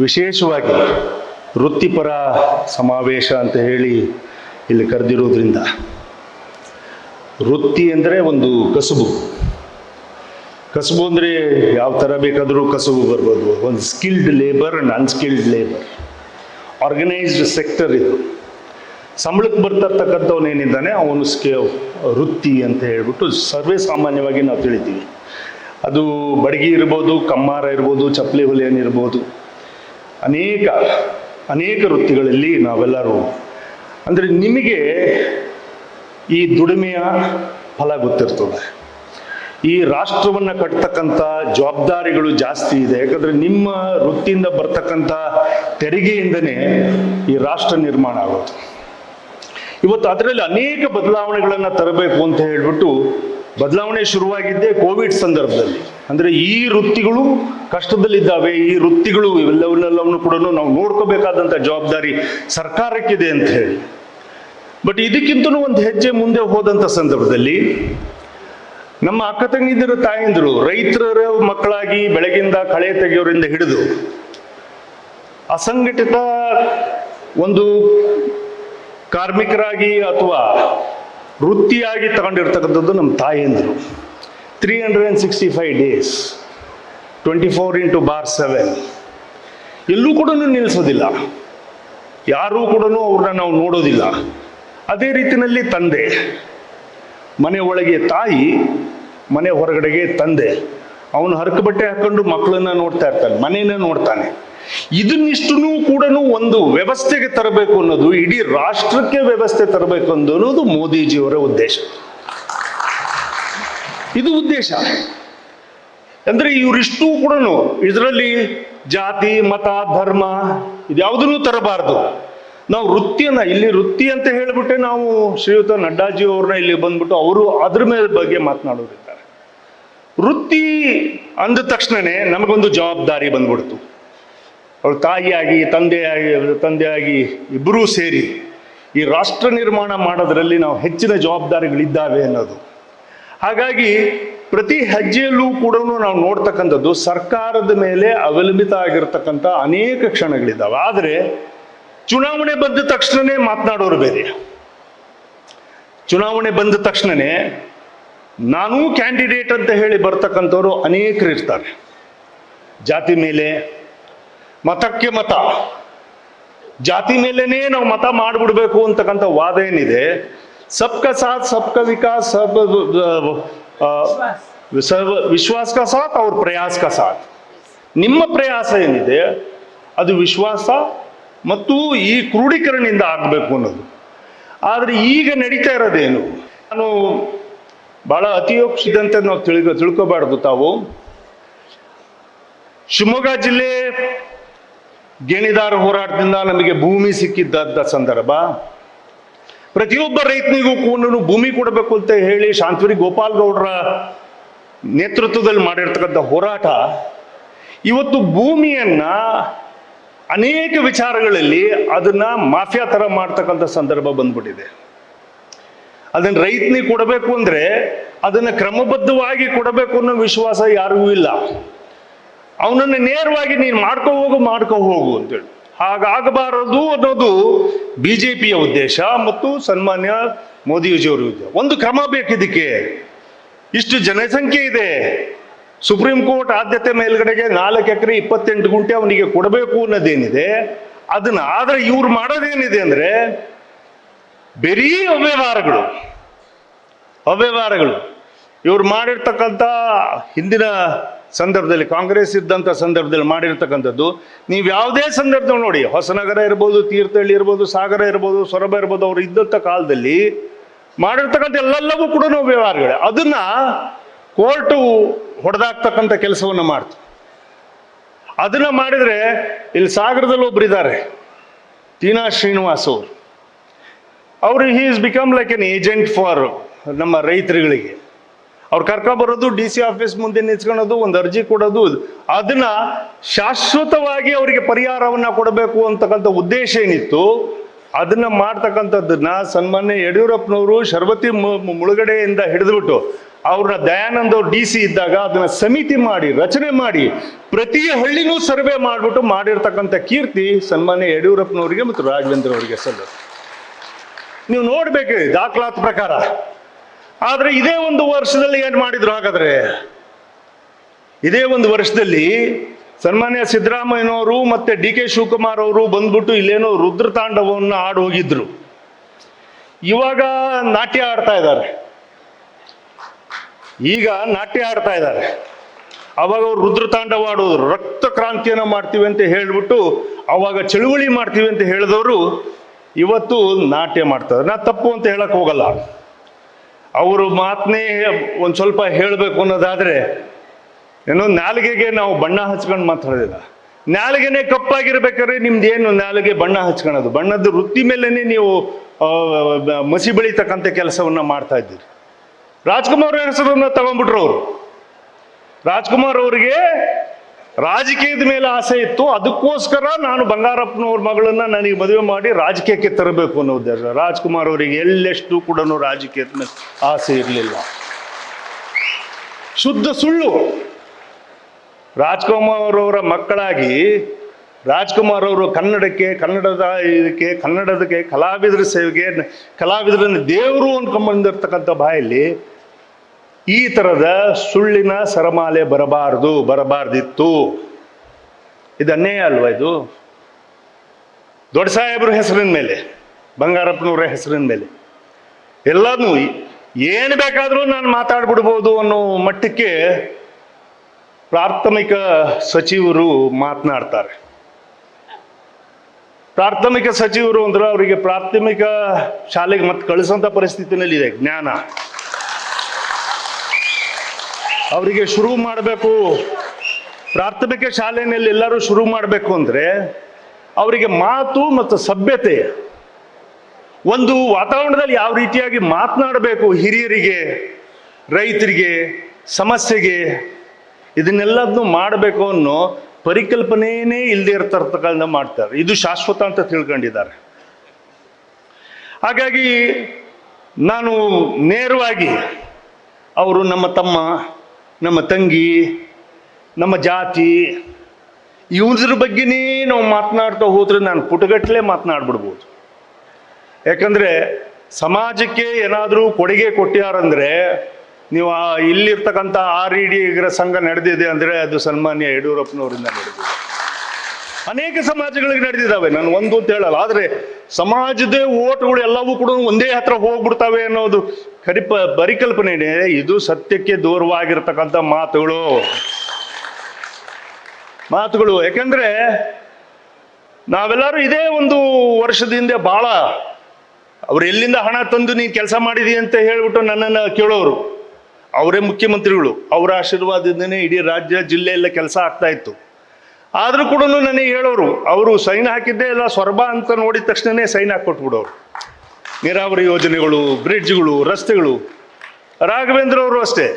ವಿಶೇಷವಾಗಿ ವೃತ್ತಿಪರ ಸಮಾವೇಶ ಅಂತ ಹೇಳಿ ಇಲ್ಲಿ ಕರೆದಿರೋದ್ರಿಂದ, ವೃತ್ತಿ ಅಂದರೆ ಒಂದು ಕಸುಬು. ಕಸುಬು ಅಂದರೆ ಯಾವ ಥರ ಬೇಕಾದರೂ ಕಸುಬು ಬರ್ಬೋದು. ಒಂದು skilled labour and unskilled labour, organised sector ಇದು. ಸಂಬಳಕ್ಕೆ ಬರ್ತಿರ್ತಕ್ಕಂಥವನೇನಿದ್ದಾನೆ ಅವನು ವೃತ್ತಿ ಅಂತ ಹೇಳ್ಬಿಟ್ಟು ಸರ್ವೇ ಸಾಮಾನ್ಯವಾಗಿ ನಾವು ತಿಳಿತೀವಿ. ಅದು ಬಡಗಿ ಇರ್ಬೋದು, ಕಮ್ಮಾರ ಇರ್ಬೋದು, ಚಪ್ಪಲಿ ಹೊಲಿಯನ್ ಇರ್ಬೋದು, ಅನೇಕ ವೃತ್ತಿಗಳಲ್ಲಿ ನಾವೆಲ್ಲರೂ. ಅಂದರೆ ನಿಮಗೆ ಈ ದುಡಿಮೆಯ ಫಲ ಗೊತ್ತಿರ್ತದೆ. ಈ ರಾಷ್ಟ್ರವನ್ನು ಕಟ್ತಕ್ಕಂಥ ಜವಾಬ್ದಾರಿಗಳು ಜಾಸ್ತಿ ಇದೆ. ಯಾಕಂದರೆ ನಿಮ್ಮ ವೃತ್ತಿಯಿಂದ ಬರ್ತಕ್ಕಂಥ ತೆರಿಗೆಯಿಂದನೇ ಈ ರಾಷ್ಟ್ರ ನಿರ್ಮಾಣ ಆಗೋದು. ಇವತ್ತು ಅದರಲ್ಲಿ ಅನೇಕ ಬದಲಾವಣೆಗಳನ್ನು ತರಬೇಕು ಅಂತ ಹೇಳ್ಬಿಟ್ಟು ಬದಲಾವಣೆ ಶುರುವಾಗಿದ್ದೇ ಕೋವಿಡ್ ಸಂದರ್ಭದಲ್ಲಿ. ಅಂದರೆ ಈ ವೃತ್ತಿಗಳು ಕಷ್ಟದಲ್ಲಿದ್ದಾವೆ, ಈ ವೃತ್ತಿಗಳು ಇವೆಲ್ಲವನ್ನೆಲ್ಲವನ್ನು ಕೂಡ ನಾವು ನೋಡ್ಕೋಬೇಕಾದಂಥ ಜವಾಬ್ದಾರಿ ಸರ್ಕಾರಕ್ಕಿದೆ ಅಂತ ಹೇಳಿ. ಬಟ್ ಇದಕ್ಕಿಂತಲೂ ಒಂದು ಹೆಜ್ಜೆ ಮುಂದೆ ಹೋದಂಥ ಸಂದರ್ಭದಲ್ಲಿ ನಮ್ಮ ಅಕ್ಕ ತಂಗಿದಿರು ತಾಯಂದಿರು ರೈತರ ಮಕ್ಕಳಾಗಿ ಬೆಳಗಿಂದ ಕಳೆ ತೆಗೆಯೋರಿಂದ ಹಿಡಿದು ಅಸಂಘಟಿತ ಒಂದು ಕಾರ್ಮಿಕರಾಗಿ ಅಥವಾ ವೃತ್ತಿಯಾಗಿ ತಗೊಂಡಿರ್ತಕ್ಕಂಥದ್ದು ನಮ್ಮ ತಾಯಂದಿರು. 365 days 24/7 ಎಲ್ಲೂ ಕೂಡ ನಿಲ್ಲಿಸೋದಿಲ್ಲ, ಯಾರೂ ಕೂಡ ಅವ್ರನ್ನ ನಾವು ನೋಡೋದಿಲ್ಲ. ಅದೇ ರೀತಿಯಲ್ಲಿ ತಂದೆ, ಮನೆ ಒಳಗೆ ತಾಯಿ, ಮನೆ ಹೊರಗಡೆಗೆ ತಂದೆ. ಅವನು ಹರಕು ಬಟ್ಟೆ ಹಾಕೊಂಡು ಮಕ್ಕಳನ್ನ ನೋಡ್ತಾ ಇರ್ತಾನೆ, ಮನೆಯನ್ನ ನೋಡ್ತಾನೆ. ಇದನ್ನಿಷ್ಟೂ ಕೂಡ ಒಂದು ವ್ಯವಸ್ಥೆಗೆ ತರಬೇಕು ಅನ್ನೋದು, ಇಡೀ ರಾಷ್ಟ್ರಕ್ಕೆ ವ್ಯವಸ್ಥೆ ತರಬೇಕು ಅನ್ನೋದು ಮೋದಿಜಿಯವರ ಉದ್ದೇಶ. ಇದು ಉದ್ದೇಶ. ಅಂದ್ರೆ ಇವರಿಷ್ಟೂ ಕೂಡ ಇದರಲ್ಲಿ ಜಾತಿ, ಮತ, ಧರ್ಮ ಇದ್ಯಾವುದನ್ನು ತರಬಾರ್ದು. ನಾವು ವೃತ್ತಿಯನ್ನ, ಇಲ್ಲಿ ವೃತ್ತಿ ಅಂತ ಹೇಳಿಬಿಟ್ಟೆ ನಾವು ಶ್ರೀಯುತ ನಡ್ಡಾಜಿ ಅವ್ರನ್ನ ಇಲ್ಲಿ ಬಂದ್ಬಿಟ್ಟು ಅವರು ಅದ್ರ ಮೇಲೆ ಬಗ್ಗೆ ಮಾತನಾಡೋರಿದ್ದಾರೆ. ವೃತ್ತಿ ಅಂದ ತಕ್ಷಣನೇ ನಮಗೊಂದು ಜವಾಬ್ದಾರಿ ಬಂದ್ಬಿಡ್ತು. ಅವ್ರ ತಾಯಿಯಾಗಿ ತಂದೆಯಾಗಿ ಇಬ್ಬರೂ ಸೇರಿ ಈ ರಾಷ್ಟ್ರ ನಿರ್ಮಾಣ ಮಾಡೋದ್ರಲ್ಲಿ ನಾವು ಹೆಚ್ಚಿನ ಜವಾಬ್ದಾರಿಗಳಿದ್ದಾವೆ ಅನ್ನೋದು. ಹಾಗಾಗಿ ಪ್ರತಿ ಹೆಜ್ಜೆಯಲ್ಲೂ ಕೂಡ ನಾವು ನೋಡ್ತಕ್ಕಂಥದ್ದು ಸರ್ಕಾರದ ಮೇಲೆ ಅವಲಂಬಿತ ಆಗಿರ್ತಕ್ಕಂಥ ಅನೇಕ ಕ್ಷಣಗಳಿದ್ದಾವೆ. ಆದರೆ ಚುನಾವಣೆ ಬಂದ ತಕ್ಷಣನೇ ಮಾತನಾಡೋರು ಬೇರೆ. ಚುನಾವಣೆ ಬಂದ ತಕ್ಷಣನೇ ನಾನೂ ಕ್ಯಾಂಡಿಡೇಟ್ ಅಂತ ಹೇಳಿ ಬರ್ತಕ್ಕಂಥವ್ರು ಅನೇಕರು ಇರ್ತಾರೆ. ಜಾತಿ ಮೇಲೆ, ಮತಕ್ಕೆ ಮತ, ಜಾತಿ ಮೇಲೇನೆ ನಾವು ಮತ ಮಾಡಿಬಿಡ್ಬೇಕು ಅಂತಕ್ಕಂಥ ವಾದ ಏನಿದೆ, ಸಬ್ಕಾ ಸಾಥ್ ಸಬ್ಕಾ ವಿಕಾಸ್, ವಿಶ್ವಾಸ ಕಾ ಸಾಥ್ ಅವ್ರ ಪ್ರಯಾಸ ಕಾ ಸಾಥ್. ನಿಮ್ಮ ಪ್ರಯಾಸ ಏನಿದೆ ಅದು ವಿಶ್ವಾಸ ಮತ್ತು ಈ ಕ್ರೋಢೀಕರಣದಿಂದ ಆಗಬೇಕು ಅನ್ನೋದು. ಆದರೆ ಈಗ ನಡೀತಾ ಇರೋದೇನು, ನಾನು ಬಹಳ ಅತಿಯೋಕ್ಷಿದಂತೆ ನಾವು ತಿಳ್ಕೋಬಾರ್ದು. ತಾವು ಶಿವಮೊಗ್ಗ ಜಿಲ್ಲೆ ಗೇಣಿದಾರ ಹೋರಾಟದಿಂದ ನಮಗೆ ಭೂಮಿ ಸಿಕ್ಕಿದ್ದ ಸಂದರ್ಭ, ಪ್ರತಿಯೊಬ್ಬ ರೈತನಿಗೂ ಕೂಡ ಭೂಮಿ ಕೊಡಬೇಕು ಅಂತ ಹೇಳಿ ಶಾಂತವರಿ ಗೋಪಾಲ್ ಗೌಡರ ನೇತೃತ್ವದಲ್ಲಿ ಮಾಡಿರ್ತಕ್ಕಂಥ ಹೋರಾಟ ಇವತ್ತು ಭೂಮಿಯನ್ನ ಅನೇಕ ವಿಚಾರಗಳಲ್ಲಿ ಅದನ್ನ ಮಾಫಿಯಾ ತರ ಮಾಡ್ತಕ್ಕಂಥ ಸಂದರ್ಭ ಬಂದ್ಬಿಟ್ಟಿದೆ. ಅದನ್ನ ರೈತನಿಗೆ ಕೊಡಬೇಕು ಅಂದ್ರೆ ಅದನ್ನ ಕ್ರಮಬದ್ಧವಾಗಿ ಕೊಡಬೇಕು ಅನ್ನೋ ವಿಶ್ವಾಸ ಯಾರಿಗೂ ಇಲ್ಲ. ಅವನನ್ನ ನೇರವಾಗಿ ನೀನು ಮಾಡ್ಕೋ ಹೋಗು ಅಂತೇಳಿ. ಹಾಗಾಗಬಾರದು ಅನ್ನೋದು ಬಿಜೆಪಿಯ ಉದ್ದೇಶ ಮತ್ತು ಸನ್ಮಾನ್ಯ ಮೋದಿಜಿಯವರ ಉದ್ದೇಶ. ಒಂದು ಕ್ರಮ ಬೇಕಿದಕ್ಕೆ. ಇಷ್ಟು ಜನಸಂಖ್ಯೆ ಇದೆ, ಸುಪ್ರೀಂ ಕೋರ್ಟ್ ಆದ್ಯತೆ ಮೇಲ್ಗಡೆಗೆ 4 ಎಕರೆ 28 ಗುಂಟೆ ಅವನಿಗೆ ಕೊಡಬೇಕು ಅನ್ನೋದೇನಿದೆ ಅದನ್ನ. ಆದ್ರೆ ಇವ್ರು ಮಾಡೋದೇನಿದೆ ಅಂದ್ರೆ ಬರೀ ಅವ್ಯವಹಾರಗಳು. ಇವ್ರು ಮಾಡಿರ್ತಕ್ಕಂಥ ಹಿಂದಿನ ಸಂದರ್ಭದಲ್ಲಿ, ಕಾಂಗ್ರೆಸ್ ಇದ್ದಂಥ ಸಂದರ್ಭದಲ್ಲಿ ಮಾಡಿರ್ತಕ್ಕಂಥದ್ದು ನೀವು ಯಾವುದೇ ಸಂದರ್ಭದಲ್ಲಿ ನೋಡಿ, ಹೊಸನಗರ ಇರ್ಬೋದು, ತೀರ್ಥಹಳ್ಳಿ ಇರ್ಬೋದು, ಸಾಗರ ಇರ್ಬೋದು, ಸೊರಬ ಇರ್ಬೋದು, ಅವ್ರು ಇದ್ದಂಥ ಕಾಲದಲ್ಲಿ ಮಾಡಿರ್ತಕ್ಕಂಥ ಎಲ್ಲವೂ ಕೂಡ ವ್ಯವಹಾರಗಳೇ. ಅದನ್ನ ಕೋರ್ಟು ಹೊಡೆದಾಕ್ತಕ್ಕಂಥ ಕೆಲಸವನ್ನು ಮಾಡ್ತು. ಅದನ್ನ ಮಾಡಿದ್ರೆ ಇಲ್ಲಿ ಸಾಗರದಲ್ಲಿ ಒಬ್ಬರಿದ್ದಾರೆ, ತೀನಾ ಶ್ರೀನಿವಾಸ್ ಅವರು he is become like an agent for ನಮ್ಮ ರೈತರುಗಳಿಗೆ. ಅವ್ರು ಕರ್ಕೊಂಡ್ಬರೋದು, DC ಆಫೀಸ್ ಮುಂದೆ ನಿಲ್ಸ್ಕೊಳ್ಳೋದು, ಒಂದು ಅರ್ಜಿ ಕೊಡೋದು, ಅದನ್ನ ಶಾಶ್ವತವಾಗಿ ಅವರಿಗೆ ಪರಿಹಾರವನ್ನ ಕೊಡಬೇಕು ಅಂತಕ್ಕಂಥ ಉದ್ದೇಶ ಏನಿತ್ತು ಅದನ್ನ ಮಾಡ್ತಕ್ಕಂಥದ್ದನ್ನ ಸನ್ಮಾನ್ಯ ಯಡಿಯೂರಪ್ಪನವರು ಶರಬತಿ ಮುಳುಗಡೆಯಿಂದ ಹಿಡಿದುಬಿಟ್ಟು ಅವ್ರನ್ನ ದಯಾನಂದ್ ಅವ್ರು DC ಇದ್ದಾಗ ಅದನ್ನ ಸಮಿತಿ ಮಾಡಿ ರಚನೆ ಮಾಡಿ ಪ್ರತಿ ಹಳ್ಳಿನೂ ಸರ್ವೆ ಮಾಡಿಬಿಟ್ಟು ಮಾಡಿರ್ತಕ್ಕಂಥ ಕೀರ್ತಿ ಸನ್ಮಾನ್ಯ ಯಡಿಯೂರಪ್ಪನವರಿಗೆ ಮತ್ತು ರಾಘವೇಂದ್ರ ಅವರಿಗೆ ಸಲ್ಲದು. ನೀವು ನೋಡ್ಬೇಕು ದಾಖಲಾತಿ ಪ್ರಕಾರ. ಆದ್ರೆ ಇದೇ ಒಂದು ವರ್ಷದಲ್ಲಿ ಏನ್ ಮಾಡಿದ್ರು ಹಾಗಾದ್ರೆ? ಇದೇ ಒಂದು ವರ್ಷದಲ್ಲಿ ಸನ್ಮಾನ್ಯ ಸಿದ್ದರಾಮಯ್ಯನವರು ಮತ್ತೆ DK ಶಿವಕುಮಾರ್ ಅವರು ಬಂದ್ಬಿಟ್ಟು ಇಲ್ಲೇನೋ ರುದ್ರತಾಂಡವವನ್ನು ಆಡಿ ಹೋಗಿದ್ರು. ಇವಾಗ ನಾಟ್ಯ ಆಡ್ತಾ ಇದ್ದಾರೆ. ಈಗ ನಾಟ್ಯ ಆಡ್ತಾ ಇದ್ದಾರೆ. ಅವಾಗ ಅವ್ರು ರುದ್ರತಾಂಡವ ಆಡೋದು, ರಕ್ತ ಕ್ರಾಂತಿಯನ್ನು ಮಾಡ್ತೀವಿ ಅಂತ ಹೇಳ್ಬಿಟ್ಟು ಅವಾಗ ಚಳುವಳಿ ಮಾಡ್ತೀವಿ ಅಂತ ಹೇಳಿದವರು ಇವತ್ತು ನಾಟ್ಯ ಮಾಡ್ತಾರೆ. ನಾ ತಪ್ಪು ಅಂತ ಹೇಳಕ್ ಹೋಗಲ್ಲ. ಅವರು ಮಾತನ್ನೇ ಒಂದ್ ಸ್ವಲ್ಪ ಹೇಳಬೇಕು ಅನ್ನೋದಾದ್ರೆ, ಏನೋ ನಾಲಿಗೆಗೆ ನಾವು ಬಣ್ಣ ಹಚ್ಕೊಂಡು ಮಾತಾಡೋದಿಲ್ಲ. ನಾಲಿಗೆನೇ ಕಪ್ಪಾಗಿರ್ಬೇಕಾದ್ರೆ ನಿಮ್ದೇನು ನಾಲಿಗೆ ಬಣ್ಣ ಹಚ್ಕೊಳ್ಳೋದು? ಬಣ್ಣದ ವೃತ್ತಿ ಮೇಲೇನೆ ನೀವು ಮಸಿ ಬೆಳೀತಕ್ಕಂಥ ಕೆಲಸವನ್ನ ಮಾಡ್ತಾ ಇದ್ದೀರಿ. ರಾಜ್ಕುಮಾರ್ ಹೆಸರನ್ನ ತಗೊಂಡ್ಬಿಟ್ರು ಅವರು. ರಾಜ್ಕುಮಾರ್ ಅವರಿಗೆ ರಾಜಕೀಯದ ಮೇಲೆ ಆಸೆ ಇತ್ತು. ಅದಕ್ಕೋಸ್ಕರ ನಾನು ಬಂಗಾರಪ್ಪನವ್ರ ಮಗಳನ್ನ ನನಗೆ ಮದುವೆ ಮಾಡಿ ರಾಜಕೀಯಕ್ಕೆ ತರಬೇಕು ಅನ್ನೋ ಉದ್ದೇಶ. ರಾಜ್ಕುಮಾರ್ ಅವರಿಗೆ ಎಲ್ಲೆಷ್ಟು ಕೂಡ ರಾಜಕೀಯದ ಮೇಲೆ ಆಸೆ ಇರಲಿಲ್ಲ. ಶುದ್ಧ ಸುಳ್ಳು. ರಾಜ್ಕುಮಾರ್ ಅವರ ಮಕ್ಕಳಾಗಿ ರಾಜ್ಕುಮಾರ್ ಅವರು ಕನ್ನಡದಕ್ಕೆ ಕಲಾವಿದರ ಸೇವೆಗೆ, ಕಲಾವಿದರನ್ನು ದೇವರು ಅನ್ಕೊಂಡ್ಬಂದಿರ್ತಕ್ಕಂಥ ಬಾಯಲ್ಲಿ ಈ ತರದ ಸುಳ್ಳಿನ ಸರಮಾಲೆ ಬರಬಾರ್ದಿತ್ತು. ಇದು ಅನ್ಯಾಯ ಅಲ್ವಾ? ಇದು ದೊಡ್ಡ ಸಾಹೇಬ್ರ ಹೆಸರಿನ ಮೇಲೆ, ಬಂಗಾರಪ್ಪನವರ ಹೆಸರಿನ ಮೇಲೆ ಎಲ್ಲಾನು ಏನು ಬೇಕಾದರೂ ನಾನು ಮಾತಾಡ್ಬಿಡ್ಬೋದು ಅನ್ನೋ ಮಟ್ಟಕ್ಕೆ ಪ್ರಾಥಮಿಕ ಸಚಿವರು ಮಾತನಾಡ್ತಾರೆ. ಪ್ರಾಥಮಿಕ ಸಚಿವರು ಅಂದ್ರೆ ಅವರಿಗೆ ಪ್ರಾಥಮಿಕ ಶಾಲೆಗೆ ಮತ್ತೆ ಕಳಿಸೋಂಥ ಪರಿಸ್ಥಿತಿನಲ್ಲಿ ಇದೆ. ಜ್ಞಾನ ಅವರಿಗೆ ಶುರು ಮಾಡಬೇಕು. ಪ್ರಾಥಮಿಕ ಶಾಲೆಯಲ್ಲಿ ಎಲ್ಲರೂ ಶುರು ಮಾಡಬೇಕು ಅಂದ್ರೆ ಅವರಿಗೆ ಮಾತು ಮತ್ತು ಸಭ್ಯತೆ, ಒಂದು ವಾತಾವರಣದಲ್ಲಿ ಯಾವ ರೀತಿಯಾಗಿ ಮಾತನಾಡಬೇಕು, ಹಿರಿಯರಿಗೆ, ರೈತರಿಗೆ, ಸಮಸ್ಯೆಗೆ, ಇದನ್ನೆಲ್ಲದನ್ನು ಮಾಡಬೇಕು ಅನ್ನೋ ಪರಿಕಲ್ಪನೆಯೇ ಇಲ್ಲದೆ ಇರ್ತಕ್ಕಂಥ ಮಾಡ್ತಾರೆ. ಇದು ಶಾಶ್ವತ ಅಂತ ತಿಳ್ಕೊಂಡಿದ್ದಾರೆ. ಹಾಗಾಗಿ ನಾನು ನೇರವಾಗಿ ಅವರು ನಮ್ಮ ತಮ್ಮ, ನಮ್ಮ ತಂಗಿ, ನಮ್ಮ ಜಾತಿ, ಇವ್ರ ಬಗ್ಗೆನೇ ನಾವು ಮಾತನಾಡ್ತಾ ಹೋದ್ರೆ ನಾನು ಪುಟಗಟ್ಟಲೆ ಮಾತನಾಡ್ಬಿಡ್ಬೋದು. ಯಾಕಂದ್ರೆ ಸಮಾಜಕ್ಕೆ ಏನಾದರೂ ಕೊಡುಗೆ ಕೊಟ್ಟಾರಂದ್ರೆ, ನೀವು ಇಲ್ಲಿರ್ತಕ್ಕಂಥ RED ಸಂಘ ನಡೆದಿದೆ ಅಂದ್ರೆ ಅದು ಸನ್ಮಾನ್ಯ ಯಡಿಯೂರಪ್ಪನವರಿಂದ ನಡೆದಿದೆ. ಅನೇಕ ಸಮಾಜಗಳಿಗೆ ನಡೆದಿದ್ದಾವೆ, ನಾನು ಒಂದು ಅಂತ ಹೇಳಲ್ಲ. ಆದ್ರೆ ಸಮಾಜದ ಓಟ್ಗಳು ಎಲ್ಲವೂ ಕೂಡ ಒಂದೇ ಹತ್ರ ಹೋಗ್ಬಿಡ್ತಾವೆ ಅನ್ನೋದು ಪರಿಕಲ್ಪನೆ. ಇದು ಸತ್ಯಕ್ಕೆ ದೂರವಾಗಿರ್ತಕ್ಕಂಥ ಮಾತುಗಳು. ಯಾಕಂದ್ರೆ ನಾವೆಲ್ಲರೂ ಇದೇ ಒಂದು ವರ್ಷದಿಂದ ಬಹಳ ಅವ್ರು ಎಲ್ಲಿಂದ ಹಣ ತಂದು ನೀನು ಕೆಲಸ ಮಾಡಿದಿ ಅಂತ ಹೇಳ್ಬಿಟ್ಟು ನನ್ನನ್ನು ಕೇಳೋರು. ಅವರೇ ಮುಖ್ಯಮಂತ್ರಿಗಳು, ಅವರ ಆಶೀರ್ವಾದದಿಂದನೇ ಇಡೀ ರಾಜ್ಯ ಜಿಲ್ಲೆ ಎಲ್ಲ ಕೆಲಸ ಆಗ್ತಾ ಇತ್ತು. ಆದ್ರೂ ಕೂಡ ನನಗೆ ಹೇಳೋರು, ಅವರು ಸೈನ್ ಹಾಕಿದ್ದೇ ಎಲ್ಲ ಸೊರಬ ಅಂತ ನೋಡಿದ ತಕ್ಷಣನೇ ಸೈನ್ ಹಾಕೊಟ್ಬಿಡೋರು. ನೀರಾವರಿ ಯೋಜನೆಗಳು, ಬ್ರಿಡ್ಜ್ಗಳು, ರಸ್ತೆಗಳು. ರಾಘವೇಂದ್ರ ಅವರು ಅಷ್ಟೇ,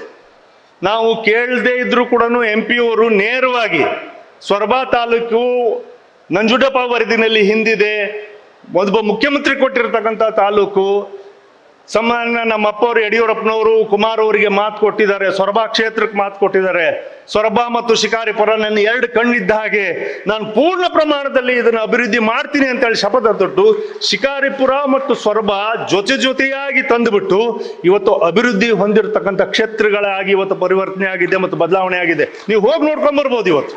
ನಾವು ಕೇಳದೇ ಇದ್ರೂ ಕೂಡ MP ಅವರು ನೇರವಾಗಿ ಸೊರಬ ತಾಲೂಕು ನಂಜುಂಡಪ್ಪ ವರದಿನಲ್ಲಿ ಹಿಂದಿದೆ, ಒಬ್ಬ ಮುಖ್ಯಮಂತ್ರಿ ಕೊಟ್ಟಿರ್ತಕ್ಕಂಥ ತಾಲೂಕು. ಸಾಮಾನ್ಯ ನಮ್ಮ ಅಪ್ಪವರು ಯಡಿಯೂರಪ್ಪನವರು ಕುಮಾರ್ ಅವರಿಗೆ ಮಾತು ಕೊಟ್ಟಿದ್ದಾರೆ, ಸೊರಬ ಕ್ಷೇತ್ರಕ್ಕೆ ಮಾತು ಕೊಟ್ಟಿದ್ದಾರೆ. ಸೊರಬ ಮತ್ತು ಶಿಕಾರಿಪುರ ನನ್ನ ಎರಡು ಕಣ್ಣಿದ್ದ ಹಾಗೆ, ನಾನು ಪೂರ್ಣ ಪ್ರಮಾಣದಲ್ಲಿ ಇದನ್ನು ಅಭಿವೃದ್ಧಿ ಮಾಡ್ತೀನಿ ಅಂತ ಹೇಳಿ ಶಪಥ ತೊಟ್ಟು ಶಿಕಾರಿಪುರ ಮತ್ತು ಸೊರಬ ಜೊತೆಯಾಗಿ ತಂದುಬಿಟ್ಟು ಇವತ್ತು ಅಭಿವೃದ್ಧಿ ಹೊಂದಿರತಕ್ಕಂಥ ಕ್ಷೇತ್ರಗಳಾಗಿ ಇವತ್ತು ಪರಿವರ್ತನೆ ಆಗಿದೆ ಮತ್ತು ಬದಲಾವಣೆ ಆಗಿದೆ. ನೀವು ಹೋಗಿ ನೋಡ್ಕೊಂಡ್ ಬರ್ಬೋದು. ಇವತ್ತು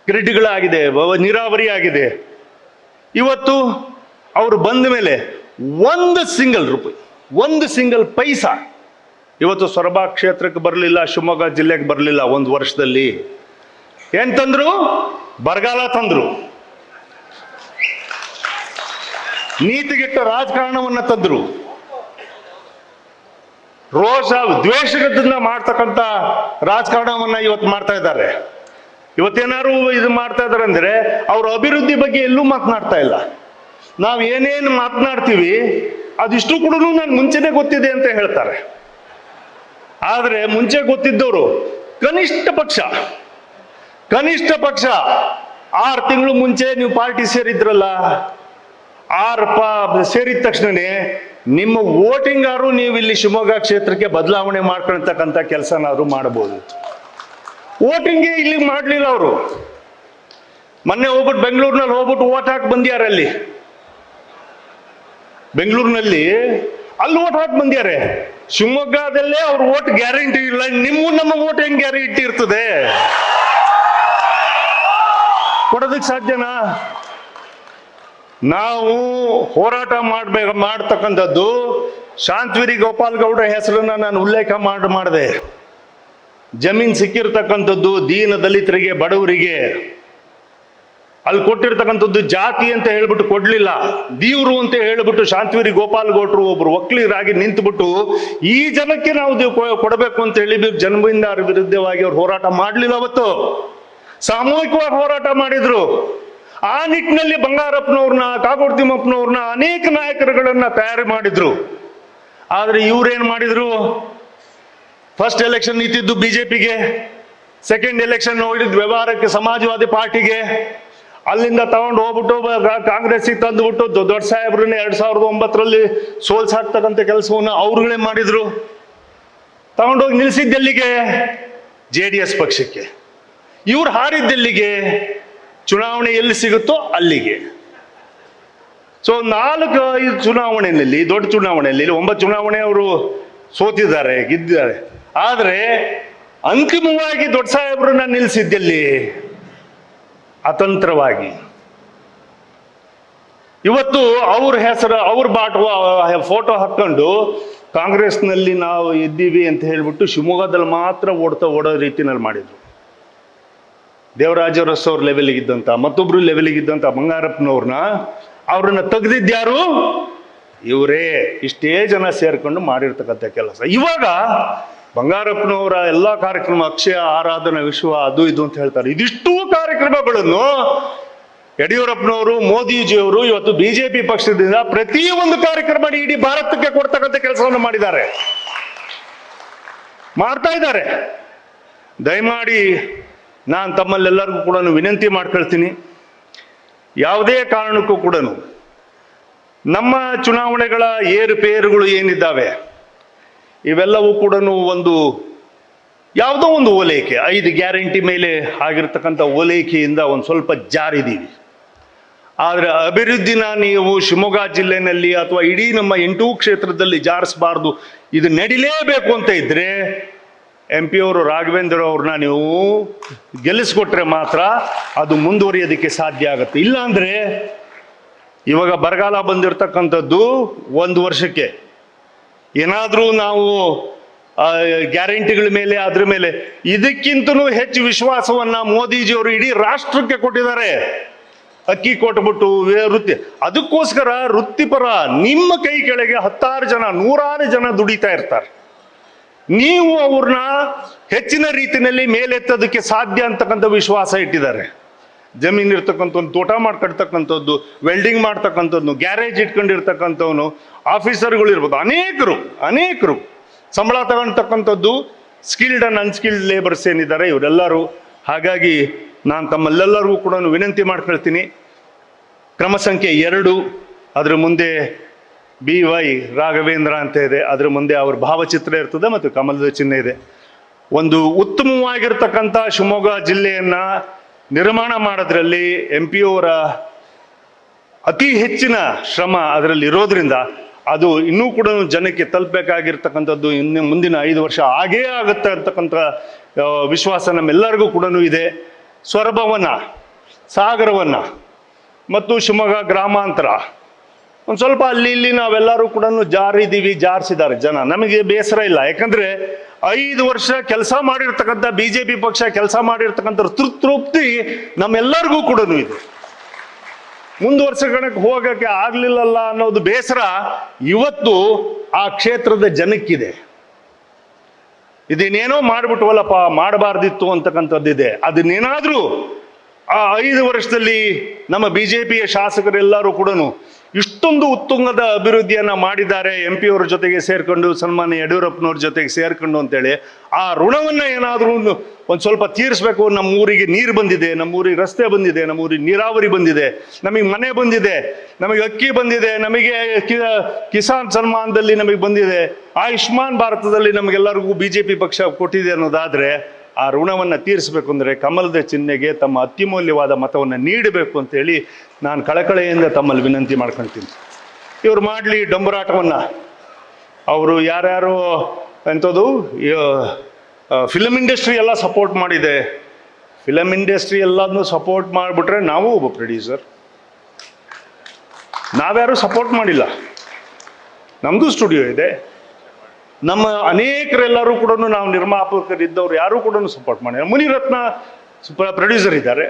ಗ್ರಿಡ್ಗಳಾಗಿದೆ, ನೀರಾವರಿ ಆಗಿದೆ. ಇವತ್ತು ಅವರು ಬಂದ ಮೇಲೆ ಒಂದು ಸಿಂಗಲ್ ಪೈಸಾ ಇವತ್ತು ಸೊರಬ ಕ್ಷೇತ್ರಕ್ಕೆ ಬರಲಿಲ್ಲ, ಶಿವಮೊಗ್ಗ ಜಿಲ್ಲೆಗೆ ಬರಲಿಲ್ಲ. ಒಂದು ವರ್ಷದಲ್ಲಿ ಏನ್ ತಂದ್ರು? ಬರಗಾಲ ತಂದ್ರು, ನೀತಿಗೆಟ್ಟ ರಾಜಕಾರಣವನ್ನ ತಂದ್ರು, ರೋಷ ದ್ವೇಷದಿಂದ ಮಾಡ್ತಕ್ಕಂಥ ರಾಜಕಾರಣವನ್ನ ಇವತ್ತು ಮಾಡ್ತಾ ಇದ್ದಾರೆ. ಇವತ್ತೇನಾರು ಇದು ಮಾಡ್ತಾ ಇದ್ದಾರೆ ಅಂದ್ರೆ ಅವ್ರ ಅಭಿವೃದ್ಧಿ ಬಗ್ಗೆ ಎಲ್ಲೂ ಮಾತನಾಡ್ತಾ ಇಲ್ಲ. ನಾವು ಏನೇನು ಮಾತನಾಡ್ತೀವಿ ಅದಿಷ್ಟು ಕೂಡ ನನ್ಗೆ ಮುಂಚೆನೆ ಗೊತ್ತಿದೆ ಅಂತ ಹೇಳ್ತಾರೆ. ಆದ್ರೆ ಮುಂಚೆ ಗೊತ್ತಿದ್ದವರು ಕನಿಷ್ಠ ಪಕ್ಷ 6 ತಿಂಗಳು ಮುಂಚೆ ನೀವು ಪಾರ್ಟಿ ಸೇರಿದ್ರಲ್ಲ, ಸೇರಿದ ತಕ್ಷಣನೇ ನಿಮ್ಮ ವೋಟಿಂಗಾರು ನೀವು ಇಲ್ಲಿ ಶಿವಮೊಗ್ಗ ಕ್ಷೇತ್ರಕ್ಕೆ ಬದಲಾವಣೆ ಮಾಡ್ಕೊಳ್ತಕ್ಕಂಥ ಕೆಲಸನಾದ್ರು ಮಾಡಬಹುದು. ವೋಟಿಂಗ್ ಇಲ್ಲಿ ಮಾಡಲಿಲ್ಲ ಅವರು. ಮೊನ್ನೆ ಹೋಗ್ಬಿಟ್ಟು ಬೆಂಗಳೂರಿನಲ್ಲಿ ಹೋಗ್ಬಿಟ್ಟು ಓಟ್ ಹಾಕಿ ಬಂದ್ಯಾರೆ. ಅಲ್ಲಿ ಬೆಂಗಳೂರಿನಲ್ಲಿ ಅಲ್ಲಿ ಓಟ್ ಹಾಕಿ ಬಂದ್ಯಾರೆ. ಶಿವಮೊಗ್ಗದಲ್ಲೇ ಅವ್ರ ಓಟ್ ಗ್ಯಾರಂಟಿ ಇಲ್ಲ. ನಮ್ಮ ಓಟ್ ಹೆಂಗ್ ಗ್ಯಾರಂಟಿ ಇರ್ತದೆ? ಕೊಡೋದಕ್ಕೆ ಸಾಧ್ಯನಾ? ನಾವು ಹೋರಾಟ ಮಾಡ್ತಕ್ಕಂಥದ್ದು ಶಾಂತವೀರಿ ಗೋಪಾಲ್ ಗೌಡ್ರ ಹೆಸರನ್ನ ನಾನು ಉಲ್ಲೇಖ ಮಾಡಿದೆ. ಜಮೀನ್ ಸಿಕ್ಕಿರ್ತಕ್ಕಂಥದ್ದು ದೀನ ದಲಿತರಿಗೆ, ಬಡವರಿಗೆ. ಅಲ್ಲಿ ಕೊಟ್ಟಿರ್ತಕ್ಕಂಥದ್ದು ಜಾತಿ ಅಂತ ಹೇಳ್ಬಿಟ್ಟು ಕೊಡ್ಲಿಲ್ಲ, ದೀವ್ರು ಅಂತ ಹೇಳ್ಬಿಟ್ಟು ಶಾಂತವೀರಿ ಗೋಪಾಲ್ ಗೌಡ್ರು ಒಬ್ರು ವಕೀಲರಾಗಿ ನಿಂತುಬಿಟ್ಟು ಈ ಜನಕ್ಕೆ ನಾವು ಕೊಡಬೇಕು ಅಂತ ಹೇಳಿ ಜನರಿಂದ ವಿರುದ್ಧವಾಗಿ ಅವ್ರು ಹೋರಾಟ ಮಾಡ್ಲಿಲ್ಲ. ಅವತ್ತು ಸಾಮೂಹಿಕವಾಗಿ ಹೋರಾಟ ಮಾಡಿದ್ರು. ಆ ನಿಟ್ಟಿನಲ್ಲಿ ಬಂಗಾರಪ್ಪನವ್ರನ್ನ, ಕಾಗೋಡು ತಿಮ್ಮಪ್ಪನವ್ರನ್ನ, ಅನೇಕ ನಾಯಕರುಗಳನ್ನ ತಯಾರು ಮಾಡಿದ್ರು. ಆದ್ರೆ ಇವ್ರೇನ್ ಮಾಡಿದ್ರು? ಫಸ್ಟ್ ಎಲೆಕ್ಷನ್ ನಿಂತಿದ್ದು ಬಿಜೆಪಿಗೆ, ಸೆಕೆಂಡ್ ಎಲೆಕ್ಷನ್ ನೋಡಿದ್ ವ್ಯವಹಾರಕ್ಕೆ ಸಮಾಜವಾದಿ ಪಾರ್ಟಿಗೆ, ಅಲ್ಲಿಂದ ತಗೊಂಡು ಹೋಗ್ಬಿಟ್ಟು ಕಾಂಗ್ರೆಸ್ಗೆ ತಂದುಬಿಟ್ಟು ದೊಡ್ಡ ಸಾಹೇಬ್ರನ್ನ 2009ರಲ್ಲಿ ಸೋಲ್ಸಾಕ್ತಕ್ಕಂಥ ಕೆಲಸವನ್ನ ಅವ್ರುಗಳೇ ಮಾಡಿದ್ರು. ತಗೊಂಡೋಗಿ ನಿಲ್ಸಿದ್ದೆಲ್ಲಿಗೆ? JDS ಪಕ್ಷಕ್ಕೆ. ಇವ್ರು ಹಾರಿದ್ದೆಲ್ಲಿಗೆ? ಚುನಾವಣೆ ಎಲ್ಲಿ ಸಿಗುತ್ತೋ ಅಲ್ಲಿಗೆ. ಸೊ 4-5 ಚುನಾವಣೆಯಲ್ಲಿ, ದೊಡ್ಡ ಚುನಾವಣೆಯಲ್ಲಿ 9 ಚುನಾವಣೆ ಅವರು ಸೋತಿದ್ದಾರೆ, ಗೆದ್ದಿದ್ದಾರೆ. ಆದ್ರೆ ಅಂತಿಮವಾಗಿ ದೊಡ್ಡ ಸಾಹೇಬ್ರನ್ನ ನಿಲ್ಸಿದ್ದೆಲ್ಲಿ? ಅತಂತ್ರವಾಗಿ. ಇವತ್ತು ಅವ್ರ ಹೆಸರು, ಅವ್ರ ಫೋಟೋ ಹಾಕೊಂಡು ಕಾಂಗ್ರೆಸ್ನಲ್ಲಿ ನಾವು ಇದ್ದೀವಿ ಅಂತ ಹೇಳ್ಬಿಟ್ಟು ಶಿವಮೊಗ್ಗದಲ್ಲಿ ಮಾತ್ರ ಓಡೋ ರೀತಿನಲ್ಲಿ ಮಾಡಿದ್ರು. ದೇವರಾಜ ಅರಸು ಅವ್ರ ಲೆವೆಲ್ಗಿದ್ದಂಥ, ಮತ್ತೊಬ್ರು ಲೆವೆಲ್ಗಿದ್ದಂಥ ಬಂಗಾರಪ್ಪನವ್ರನ್ನ ಅವ್ರನ್ನ ತೆಗೆದಿದ್ಯಾರು? ಇವರೇ. ಇಷ್ಟೇ ಜನ ಸೇರ್ಕೊಂಡು ಮಾಡಿರ್ತಕ್ಕಂಥ ಕೆಲಸ. ಇವಾಗ ಬಂಗಾರಪ್ಪನವರ ಎಲ್ಲ ಕಾರ್ಯಕ್ರಮ, ಅಕ್ಷಯ ಆರಾಧನಾ ವಿಶ್ವ, ಅದು ಇದು ಅಂತ ಹೇಳ್ತಾರೆ. ಇದಿಷ್ಟು ಕಾರ್ಯಕ್ರಮಗಳನ್ನು ಯಡಿಯೂರಪ್ಪನವರು, ಮೋದಿಜಿಯವರು ಇವತ್ತು ಬಿಜೆಪಿ ಪಕ್ಷದಿಂದ ಪ್ರತಿಯೊಂದು ಕಾರ್ಯಕ್ರಮ ಇಡೀ ಭಾರತಕ್ಕೆ ಕೊಡ್ತಕ್ಕಂಥ ಕೆಲಸವನ್ನು ಮಾಡಿದ್ದಾರೆ, ಮಾಡ್ತಾ ಇದ್ದಾರೆ. ದಯಮಾಡಿ ನಾನು ತಮ್ಮಲ್ಲೆಲ್ಲರಿಗೂ ಕೂಡ ವಿನಂತಿ ಮಾಡ್ಕೊಳ್ತೀನಿ, ಯಾವುದೇ ಕಾರಣಕ್ಕೂ ಕೂಡ ನಮ್ಮ ಚುನಾವಣೆಗಳ ಏರುಪೇರುಗಳು ಏನಿದ್ದಾವೆ ಇವೆಲ್ಲವೂ ಕೂಡ ಯಾವುದೋ ಒಂದು ಓಲೈಕೆ, 5 ಗ್ಯಾರಂಟಿ ಮೇಲೆ ಆಗಿರ್ತಕ್ಕಂಥ ಓಲೈಕೆಯಿಂದ ಒಂದು ಸ್ವಲ್ಪ ಜಾರಿದ್ದೀವಿ. ಆದರೆ ಅಭಿವೃದ್ಧಿನ ನೀವು ಶಿವಮೊಗ್ಗ ಜಿಲ್ಲೆಯಲ್ಲಿ ಅಥವಾ ಇಡೀ ನಮ್ಮ 8 ಕ್ಷೇತ್ರದಲ್ಲಿ ಜಾರಿಸಬಾರ್ದು. ಇದು ನಡಿಲೇಬೇಕು ಅಂತ ಇದ್ರೆ MP ಅವರು ರಾಘವೇಂದ್ರ ಅವ್ರನ್ನ ನೀವು ಗೆಲ್ಲಿಸ್ಕೊಟ್ರೆ ಮಾತ್ರ ಅದು ಮುಂದುವರಿಯೋದಕ್ಕೆ ಸಾಧ್ಯ ಆಗುತ್ತೆ. ಇಲ್ಲ ಅಂದ್ರೆ ಇವಾಗ ಬರಗಾಲ ಬಂದಿರತಕ್ಕಂಥದ್ದು 1 ವರ್ಷಕ್ಕೆ ಏನಾದರೂ ನಾವು ಗ್ಯಾರಂಟಿಗಳ ಮೇಲೆ, ಅದ್ರ ಮೇಲೆ ಇದಕ್ಕಿಂತಲೂ ಹೆಚ್ಚು ವಿಶ್ವಾಸವನ್ನ ಮೋದಿಜಿಯವರು ಇಡೀ ರಾಷ್ಟ್ರಕ್ಕೆ ಕೊಟ್ಟಿದ್ದಾರೆ. ಅಕ್ಕಿ ಕೊಟ್ಬಿಟ್ಟು ವೃತ್ತಿ, ಅದಕ್ಕೋಸ್ಕರ ವೃತ್ತಿಪರ ನಿಮ್ಮ ಕೈ ಕೆಳಗೆ 10 ಜನ, 100 ಜನ ದುಡಿತಾ ಇರ್ತಾರೆ. ನೀವು ಅವ್ರನ್ನ ಹೆಚ್ಚಿನ ರೀತಿಯಲ್ಲಿ ಮೇಲೆತ್ತೋದಕ್ಕೆ ಸಾಧ್ಯ ಅಂತಕ್ಕಂಥ ವಿಶ್ವಾಸ ಇಟ್ಟಿದ್ದಾರೆ. ಜಮೀನ್ ಇರ್ತಕ್ಕಂಥ ಒಂದು ತೋಟ ಮಾಡ್ಕೊಳ್ತಕ್ಕಂಥದ್ದು, ವೆಲ್ಡಿಂಗ್ ಮಾಡ್ತಕ್ಕಂಥದ್ದು, ಗ್ಯಾರೇಜ್ ಇಟ್ಕೊಂಡಿರ್ತಕ್ಕಂಥವ್ನು, ಆಫೀಸರ್ಗಳು ಇರ್ಬೋದು, ಅನೇಕರು ಸಂಬಳ ತಗೊಳ್ತಕ್ಕಂಥದ್ದು, ಸ್ಕಿಲ್ಡ್ ಅಂಡ್ ಅನ್ಸ್ಕಿಲ್ಡ್ ಲೇಬರ್ಸ್ ಏನಿದ್ದಾರೆ ಇವರೆಲ್ಲರೂ. ಹಾಗಾಗಿ ನಾನು ತಮ್ಮಲ್ಲೆಲ್ಲರಿಗೂ ಕೂಡ ವಿನಂತಿ ಮಾಡ್ಕೊಳ್ತೀನಿ, ಕ್ರಮ ಸಂಖ್ಯೆ 2 ಅದ್ರ ಮುಂದೆ BY ರಾಘವೇಂದ್ರ ಅಂತ ಇದೆ, ಅದ್ರ ಮುಂದೆ ಅವ್ರ ಭಾವಚಿತ್ರ ಇರ್ತದೆ ಮತ್ತು ಕಮಲದ ಚಿಹ್ನೆ ಇದೆ. ಒಂದು ಉತ್ತಮವಾಗಿರ್ತಕ್ಕಂಥ ಶಿವಮೊಗ್ಗ ಜಿಲ್ಲೆಯನ್ನ ನಿರ್ಮಾಣ ಮಾಡೋದ್ರಲ್ಲಿ MP ಅವರ ಅತಿ ಹೆಚ್ಚಿನ ಶ್ರಮ ಅದರಲ್ಲಿ ಇರೋದ್ರಿಂದ ಅದು ಇನ್ನೂ ಕೂಡ ಜನಕ್ಕೆ ತಲುಪಬೇಕಾಗಿರ್ತಕ್ಕಂಥದ್ದು ಇನ್ನು ಮುಂದಿನ 5 ವರ್ಷ ಆಗೇ ಆಗುತ್ತೆ ಅಂತಕ್ಕಂಥ ವಿಶ್ವಾಸ ನಮ್ಮೆಲ್ಲರಿಗೂ ಕೂಡ ಇದೆ. ಸೊರಬವನ್ನ, ಸಾಗರವನ್ನ ಮತ್ತು ಶಿವಮೊಗ್ಗ ಗ್ರಾಮಾಂತರ ಒಂದು ಸ್ವಲ್ಪ ಅಲ್ಲಿ ಇಲ್ಲಿ ನಾವೆಲ್ಲರೂ ಕೂಡ ಜಾರಿಸಿದ್ದಾರೆ ಜನ. ನಮಗೆ ಬೇಸರ ಇಲ್ಲ, ಯಾಕಂದ್ರೆ 5 ವರ್ಷ ಕೆಲಸ ಮಾಡಿರ್ತಕ್ಕಂಥ ಬಿಜೆಪಿ ಪಕ್ಷ ಕೆಲಸ ಮಾಡಿರ್ತಕ್ಕಂಥ ತೃಪ್ತಿ ನಮ್ಮೆಲ್ಲರಿಗೂ ಕೂಡ ಇದೆ. ಮುಂದುವರ್ಸಕ್ಕೆ ಹೋಗಕ್ಕೆ ಆಗ್ಲಿಲ್ಲಲ್ಲ ಅನ್ನೋದು ಬೇಸರ ಇವತ್ತು ಆ ಕ್ಷೇತ್ರದ ಜನಕ್ಕಿದೆ. ಇದನ್ನೇನೋ ಮಾಡ್ಬಿಟ್ವಲ್ಲಪ್ಪ, ಮಾಡಬಾರ್ದಿತ್ತು ಅಂತಕ್ಕಂಥದ್ದಿದೆ. ಅದನ್ನೇನಾದ್ರೂ ಆ 5 ವರ್ಷದಲ್ಲಿ ನಮ್ಮ BJPಯ ಶಾಸಕರೆಲ್ಲರೂ ಕೂಡ ಇಷ್ಟೊಂದು ಉತ್ತುಂಗದ ಅಭಿವೃದ್ಧಿಯನ್ನ ಮಾಡಿದ್ದಾರೆ MP ಅವರ ಜೊತೆಗೆ ಸೇರ್ಕೊಂಡು, ಸನ್ಮಾನ್ಯ ಯಡಿಯೂರಪ್ಪನವ್ರ ಜೊತೆಗೆ ಸೇರ್ಕೊಂಡು ಅಂತೇಳಿ ಆ ಋಣವನ್ನ ಏನಾದರೂ ಒಂದು ಸ್ವಲ್ಪ ತೀರಿಸ್ಬೇಕು. ನಮ್ಮ ಊರಿಗೆ ನೀರು ಬಂದಿದೆ, ನಮ್ಮ ಊರಿಗೆ ರಸ್ತೆ ಬಂದಿದೆ, ನಮ್ಮ ಊರಿಗೆ ನೀರಾವರಿ ಬಂದಿದೆ, ನಮಗೆ ಮನೆ ಬಂದಿದೆ, ನಮಗೆ ಅಕ್ಕಿ ಬಂದಿದೆ, ನಮಗೆ ಕಿಸಾನ್ ಸನ್ಮಾನದಲ್ಲಿ ನಮಗೆ ಬಂದಿದೆ, ಆಯುಷ್ಮಾನ್ ಭಾರತದಲ್ಲಿ ನಮಗೆಲ್ಲರಿಗೂ BJP ಪಕ್ಷ ಕೊಟ್ಟಿದೆ ಅನ್ನೋದಾದ್ರೆ ಆ ಋಣವನ್ನು ತೀರಿಸಬೇಕು ಅಂದರೆ ಕಮಲದ ಚಿಹ್ನೆಗೆ ತಮ್ಮ ಅತ್ಯಮೂಲ್ಯವಾದ ಮತವನ್ನು ನೀಡಬೇಕು ಅಂತೇಳಿ ನಾನು ಕಳಕಳೆಯಿಂದ ತಮ್ಮಲ್ಲಿ ವಿನಂತಿ ಮಾಡ್ಕೊಳ್ತೀನಿ. ಇವರು ಮಾಡಲಿ ಡಂಬರಾಟವನ್ನು. ಅವರು ಯಾರ್ಯಾರು ಎಂಥದ್ದು ಫಿಲಮ್ ಇಂಡಸ್ಟ್ರಿ ಎಲ್ಲ ಸಪೋರ್ಟ್ ಮಾಡಿದೆ. ಫಿಲಮ್ ಇಂಡಸ್ಟ್ರಿ ಎಲ್ಲದನ್ನು ಸಪೋರ್ಟ್ ಮಾಡಿಬಿಟ್ರೆ ನಾವು ಒಬ್ಬ ಪ್ರೊಡ್ಯೂಸರ್, ನಾವ್ಯಾರು ಸಪೋರ್ಟ್ ಮಾಡಿಲ್ಲ. ನಮ್ಮದು ಸ್ಟುಡಿಯೋ ಇದೆ, ನಮ್ಮ ಅನೇಕರೆಲ್ಲರೂ ಕೂಡ ನಾವು ನಿರ್ಮಾಪಕರಿದ್ದವರು ಯಾರೂ ಕೂಡ ಸಪೋರ್ಟ್ ಮಾಡಿಲ್ಲ. ಮುನಿರತ್ನ ಪ್ರೊಡ್ಯೂಸರ್ ಇದ್ದಾರೆ,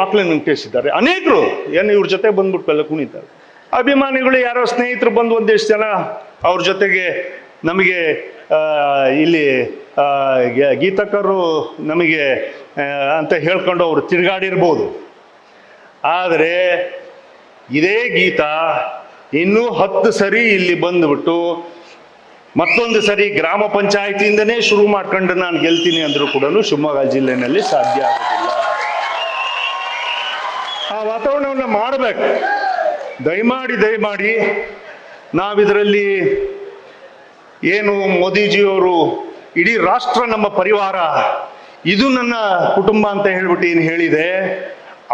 ರಾಕ್ಲೈನ್ ವೆಂಕಟೇಶ್ ಇದ್ದಾರೆ, ಅನೇಕರು ಏನು ಇವ್ರ ಜೊತೆ ಬಂದ್ಬಿಟ್ಟು ಎಲ್ಲ ಕುಣಿತಾರೆ. ಅಭಿಮಾನಿಗಳು ಯಾರೋ ಸ್ನೇಹಿತರು ಬಂದು ಒಂದಿಷ್ಟು ಜನ ಅವ್ರ ಜೊತೆಗೆ ನಮಗೆ ಇಲ್ಲಿ ಗೀತಕರು ನಮಗೆ ಅಂತ ಹೇಳ್ಕೊಂಡು ಅವರು ತಿರುಗಾಡಿರ್ಬೋದು. ಆದರೆ ಇದೇ ಗೀತ ಇನ್ನೂ 10 ಸರಿ ಇಲ್ಲಿ ಬಂದುಬಿಟ್ಟು ಮತ್ತೊಂದು ಸರಿ ಗ್ರಾಮ ಪಂಚಾಯಿತಿಯಿಂದನೇ ಶುರು ಮಾಡ್ಕೊಂಡು ನಾನು ಗೆಲ್ತೀನಿ ಅಂದರೂ ಕೂಡ ಶಿವಮೊಗ್ಗ ಜಿಲ್ಲೆಯಲ್ಲಿ ಸಾಧ್ಯ ಆಗೋದಿಲ್ಲ. ಆ ವಾತಾವರಣವನ್ನು ಮಾಡಬೇಕು. ದಯಮಾಡಿ ನಾವಿದರಲ್ಲಿ ಏನು ಮೋದಿಜಿಯವರು ಇಡೀ ರಾಷ್ಟ್ರ ನಮ್ಮ ಪರಿವಾರ, ಇದು ನನ್ನ ಕುಟುಂಬ ಅಂತ ಹೇಳ್ಬಿಟ್ಟು ಏನು ಹೇಳಿದೆ,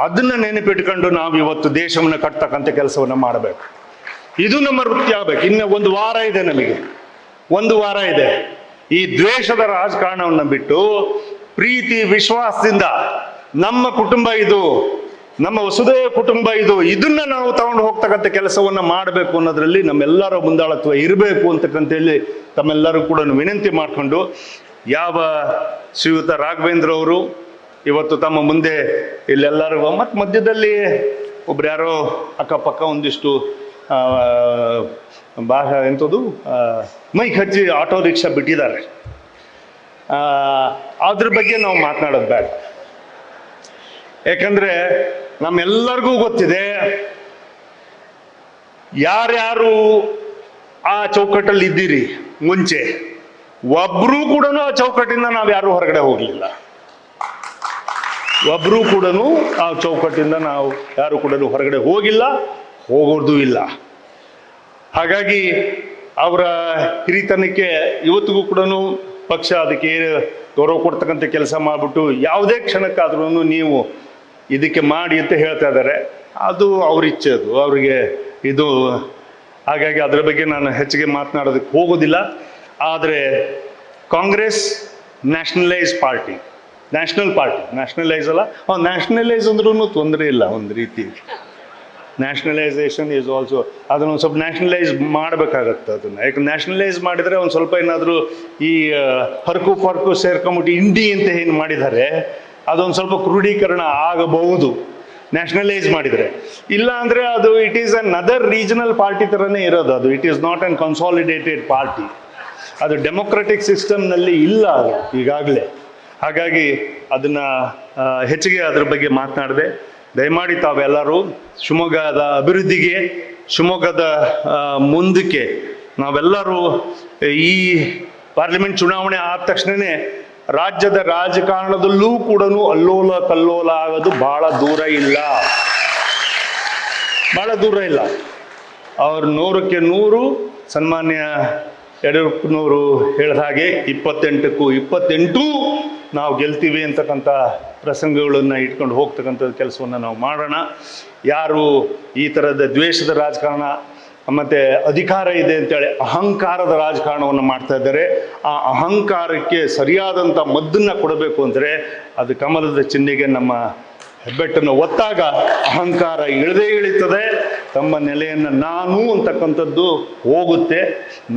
ಅದನ್ನ ನೆನಪಿಟ್ಕೊಂಡು ನಾವು ಇವತ್ತು ದೇಶವನ್ನು ಕಟ್ತಕ್ಕಂಥ ಕೆಲಸವನ್ನು ಮಾಡಬೇಕು. ಇದು ನಮ್ಮ ವೃತ್ತಿ ಆಗಬೇಕು. ಇನ್ನು 1 ವಾರ ಇದೆ, ನಮಗೆ 1 ವಾರ ಇದೆ. ಈ ದ್ವೇಷದ ರಾಜಕಾರಣವನ್ನು ಬಿಟ್ಟು ಪ್ರೀತಿ ವಿಶ್ವಾಸದಿಂದ ನಮ್ಮ ಕುಟುಂಬ ಇದು, ನಮ್ಮ ವಸುದೈವ ಕುಟುಂಬ ಇದು, ಇದನ್ನ ನಾವು ತಗೊಂಡು ಹೋಗ್ತಕ್ಕಂಥ ಕೆಲಸವನ್ನ ಮಾಡಬೇಕು ಅನ್ನೋದ್ರಲ್ಲಿ ನಮ್ಮೆಲ್ಲರ ಮುಂದಾಳತ್ವ ಇರಬೇಕು ಅಂತಕ್ಕಂತೇಳಿ ತಮ್ಮೆಲ್ಲರೂ ಕೂಡ ವಿನಂತಿ ಮಾಡಿಕೊಂಡು, ಯಾವ ಶ್ರೀಯುತ ರಾಘವೇಂದ್ರ ಅವರು ಇವತ್ತು ತಮ್ಮ ಮುಂದೆ ಇಲ್ಲೆಲ್ಲರಿಗೂ ಮತ್ತು ಮಧ್ಯದಲ್ಲಿ ಒಬ್ರು ಯಾರೋ ಅಕ್ಕಪಕ್ಕ ಒಂದಿಷ್ಟು ಎಂಥದ್ದು ಮೈಕ್ ಹಚ್ಚಿ ಆಟೋ ರಿಕ್ಷಾ ಬಿಟ್ಟಿದ್ದಾರೆ. ಅದ್ರ ಬಗ್ಗೆ ನಾವು ಮಾತನಾಡೋದು ಬೇಡ. ಯಾಕಂದ್ರೆ ನಮ್ಮೆಲ್ಲರಿಗೂ ಗೊತ್ತಿದೆ ಯಾರ್ಯಾರು ಆ ಚೌಕಟ್ಟಲ್ಲಿ ಇದ್ದೀರಿ. ಮುಂಚೆ ಒಬ್ರು ಕೂಡ ಆ ಚೌಕಟ್ಟಿಂದ ನಾವು ಯಾರು ಹೊರಗಡೆ ಹೋಗಲಿಲ್ಲ. ಒಬ್ರು ಕೂಡ ಆ ಚೌಕಟ್ಟಿಂದ ನಾವು ಯಾರು ಕೂಡ ಹೊರಗಡೆ ಹೋಗಿಲ್ಲ, ಹೋಗೋದು ಇಲ್ಲ. ಹಾಗಾಗಿ ಅವರ ಹಿರಿತನಕ್ಕೆ ಇವತ್ತಿಗೂ ಕೂಡ ಪಕ್ಷ ಅದಕ್ಕೆ ಗೌರವ ಕೊಡ್ತಕ್ಕಂಥ ಕೆಲಸ ಮಾಡಿಬಿಟ್ಟು ಯಾವುದೇ ಕ್ಷಣಕ್ಕಾದ್ರೂ ನೀವು ಇದಕ್ಕೆ ಮಾಡಿ ಅಂತ ಹೇಳ್ತಾ ಇದ್ದಾರೆ. ಅದು ಅವ್ರ ಇಚ್ಛೆ, ಅದು ಅವ್ರಿಗೆ ಇದು. ಹಾಗಾಗಿ ಅದರ ಬಗ್ಗೆ ನಾನು ಹೆಚ್ಚಿಗೆ ಮಾತನಾಡೋದಕ್ಕೆ ಹೋಗೋದಿಲ್ಲ. ಆದರೆ ಕಾಂಗ್ರೆಸ್ ನ್ಯಾಷನಲೈಸ್ ಪಾರ್ಟಿ, ನ್ಯಾಷನಲೈಸ್ ಅಲ್ಲ, ನ್ಯಾಷನಲೈಸ್ ಅಂದ್ರೂ ತೊಂದರೆ ಇಲ್ಲ. ಒಂದು ರೀತಿ ನ್ಯಾಷನಲೈಸೇಷನ್ ಈಸ್ ಆಲ್ಸೋ, ಅದನ್ನು ಸ್ವಲ್ಪ ನ್ಯಾಷನಲೈಸ್ ಮಾಡಬೇಕಾಗತ್ತೆ ಅದನ್ನು. ಯಾಕೆ ನ್ಯಾಷನಲೈಸ್ ಮಾಡಿದರೆ ಒಂದು ಸ್ವಲ್ಪ ಏನಾದರೂ ಈ ಹರಕು ಪರ್ಕು ಸೇರ್ಕೊಂಬಿಟ್ಟು ಇಂಡಿ ಅಂತ ಏನು ಮಾಡಿದ್ದಾರೆ ಅದೊಂದು ಸ್ವಲ್ಪ ಕ್ರೋಢೀಕರಣ ಆಗಬಹುದು ನ್ಯಾಷನಲೈಸ್ ಮಾಡಿದರೆ. ಇಲ್ಲ ಅಂದರೆ ಅದು it is an other regional party ಥರನೇ ಇರೋದು ಅದು. It is not an consolidated party. ಅದು ಡೆಮೊಕ್ರೆಟಿಕ್ ಸಿಸ್ಟಮ್ನಲ್ಲಿ ಇಲ್ಲ ಅದು ಈಗಾಗಲೇ. ಹಾಗಾಗಿ ಅದನ್ನು ಹೆಚ್ಚಿಗೆ ಅದ್ರ ಬಗ್ಗೆ ಮಾತನಾಡಿದೆ. ದಯಮಾಡಿ ತಾವೆಲ್ಲರೂ ಶಿವಮೊಗ್ಗದ ಅಭಿವೃದ್ಧಿಗೆ, ಶಿವಮೊಗ್ಗದ ಮುಂದಕ್ಕೆ ನಾವೆಲ್ಲರೂ ಈ ಪಾರ್ಲಿಮೆಂಟ್ ಚುನಾವಣೆ ಆದ ತಕ್ಷಣವೇ ರಾಜ್ಯದ ರಾಜಕಾರಣದಲ್ಲೂ ಕೂಡ ಅಲ್ಲೋಲ ಕಲ್ಲೋಲ ಆಗೋದು ಭಾಳ ದೂರ ಇಲ್ಲ. ಅವ್ರು 100ಕ್ಕೆ 100 ಸನ್ಮಾನ್ಯ ಯಡಿಯೂರಪ್ಪನವರು ಹೇಳಿದ ಹಾಗೆ 28ಕ್ಕೂ 28 ನಾವು ಗೆಲ್ತೀವಿ ಅಂತಕ್ಕಂಥ ಪ್ರಸಂಗಗಳನ್ನು ಇಟ್ಕೊಂಡು ಹೋಗ್ತಕ್ಕಂಥ ಕೆಲಸವನ್ನು ನಾವು ಮಾಡೋಣ. ಯಾರು ಈ ಥರದ ದ್ವೇಷದ ರಾಜಕಾರಣ ಮತ್ತು ಅಧಿಕಾರ ಇದೆ ಅಂತೇಳಿ ಅಹಂಕಾರದ ರಾಜಕಾರಣವನ್ನು ಮಾಡ್ತಾ ಇದ್ದಾರೆ, ಆ ಅಹಂಕಾರಕ್ಕೆ ಸರಿಯಾದಂಥ ಮದ್ದನ್ನು ಕೊಡಬೇಕು ಅಂದರೆ ಅದು ಕಮಲದ ಚಿಹ್ನೆಗೆ ನಮ್ಮ ಹೆಬ್ಬೆಟ್ಟನ್ನು ಒತ್ತಾಗ ಅಹಂಕಾರ ಇಳಿತದೆ. ತಮ್ಮ ನೆಲೆಯನ್ನು ನಾನು ಅಂತಕ್ಕಂಥದ್ದು ಹೋಗುತ್ತೆ.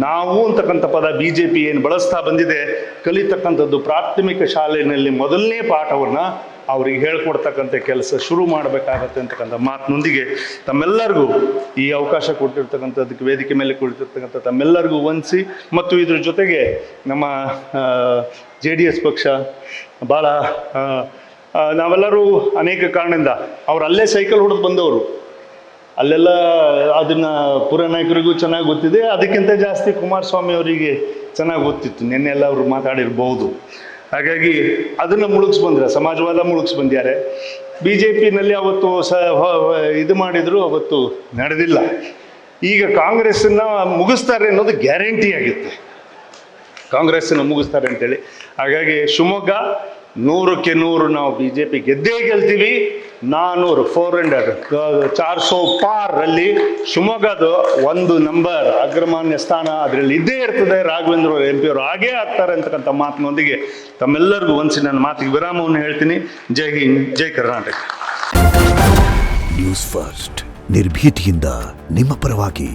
ನಾವು ಅಂತಕ್ಕಂಥ ಪದ BJP ಏನು ಬಳಸ್ತಾ ಬಂದಿದೆ, ಕಲಿತಕ್ಕಂಥದ್ದು ಪ್ರಾಥಮಿಕ ಶಾಲೆಯಲ್ಲಿ ಮೊದಲನೇ ಪಾಠವನ್ನು ಅವ್ರಿಗೆ ಹೇಳ್ಕೊಡ್ತಕ್ಕಂಥ ಕೆಲಸ ಶುರು ಮಾಡಬೇಕಾಗತ್ತೆ ಅಂತಕ್ಕಂಥ ಮಾತಿನೊಂದಿಗೆ ತಮ್ಮೆಲ್ಲರಿಗೂ ಈ ಅವಕಾಶ ಕೊಟ್ಟಿರ್ತಕ್ಕಂಥದ್ದಕ್ಕೆ, ವೇದಿಕೆ ಮೇಲೆ ಕುಳಿತಿರ್ತಕ್ಕಂಥ ತಮ್ಮೆಲ್ಲರಿಗೂ ವಂದಿಸಿ, ಮತ್ತು ಇದ್ರ ಜೊತೆಗೆ ನಮ್ಮ JDS ಪಕ್ಷ ಭಾಳ ನಾವೆಲ್ಲರೂ ಅನೇಕ ಕಾರಣದಿಂದ ಅವ್ರು ಅಲ್ಲೇ ಸೈಕಲ್ ಹೊಡೆದು ಬಂದವರು, ಅಲ್ಲೆಲ್ಲ ಅದನ್ನು ಪುರನಾಯಕರಿಗೂ ಚೆನ್ನಾಗಿ ಗೊತ್ತಿದೆ, ಅದಕ್ಕಿಂತ ಜಾಸ್ತಿ ಕುಮಾರಸ್ವಾಮಿ ಅವರಿಗೆ ಚೆನ್ನಾಗಿ ಗೊತ್ತಿತ್ತು, ನಿನ್ನೆ ಎಲ್ಲ ಅವರು ಮಾತಾಡಿರ್ಬೋದು. ಹಾಗಾಗಿ ಅದನ್ನು ಮುಳುಗಿಸ್ಬಂದ್ರೆ, ಸಮಾಜವಾದ ಮುಳುಗಿಸ್ಬಂದ್ಯಾರೆ. ಬಿ ಜೆ ಪಿನಲ್ಲಿ ಅವತ್ತು ಇದು ಮಾಡಿದ್ರು, ಅವತ್ತು ನಡೆದಿಲ್ಲ. ಈಗ ಕಾಂಗ್ರೆಸ್ಸನ್ನು ಮುಗಿಸ್ತಾರೆ ಅನ್ನೋದು ಗ್ಯಾರಂಟಿ ಆಗಿತ್ತು, ಕಾಂಗ್ರೆಸ್ಸನ್ನು ಮುಗಿಸ್ತಾರೆ ಅಂತೇಳಿ. ಹಾಗಾಗಿ ಶಿವಮೊಗ್ಗ 100ಕ್ಕೆ 100 ನಾವು ಬಿ ಜೆ ಪಿ ಗೆದ್ದೇ ಗೆಲ್ತೀವಿ. 400 ಪಾರ್ ಅಲ್ಲಿ ಶಿವಮೊಗ್ಗದ 1 ನಂಬರ್ ಅಗ್ರಮಾನ್ಯ ಸ್ಥಾನ ಅದರಲ್ಲಿ ಇದ್ದೇ ಇರ್ತದೆ. ರಾಘವೇಂದ್ರ ಅವರು MP ಅವರು ಹಾಗೇ ಆಗ್ತಾರೆ ಅಂತಕ್ಕಂಥ ಮಾತಿನೊಂದಿಗೆ ತಮ್ಮೆಲ್ಲರಿಗೂ ಒಂದ್ಸಿ ನನ್ನ ಮಾತಿಗೆ ವಿರಾಮವನ್ನು ಹೇಳ್ತೀನಿ. ಜೈ ಹಿಂದ್, ಜೈ ಕರ್ನಾಟಕ. ನ್ಯೂಸ್ ಫಸ್ಟ್ ನಿರ್ಭೀತಿಯಿಂದ ನಿಮ್ಮ ಪರವಾಗಿ.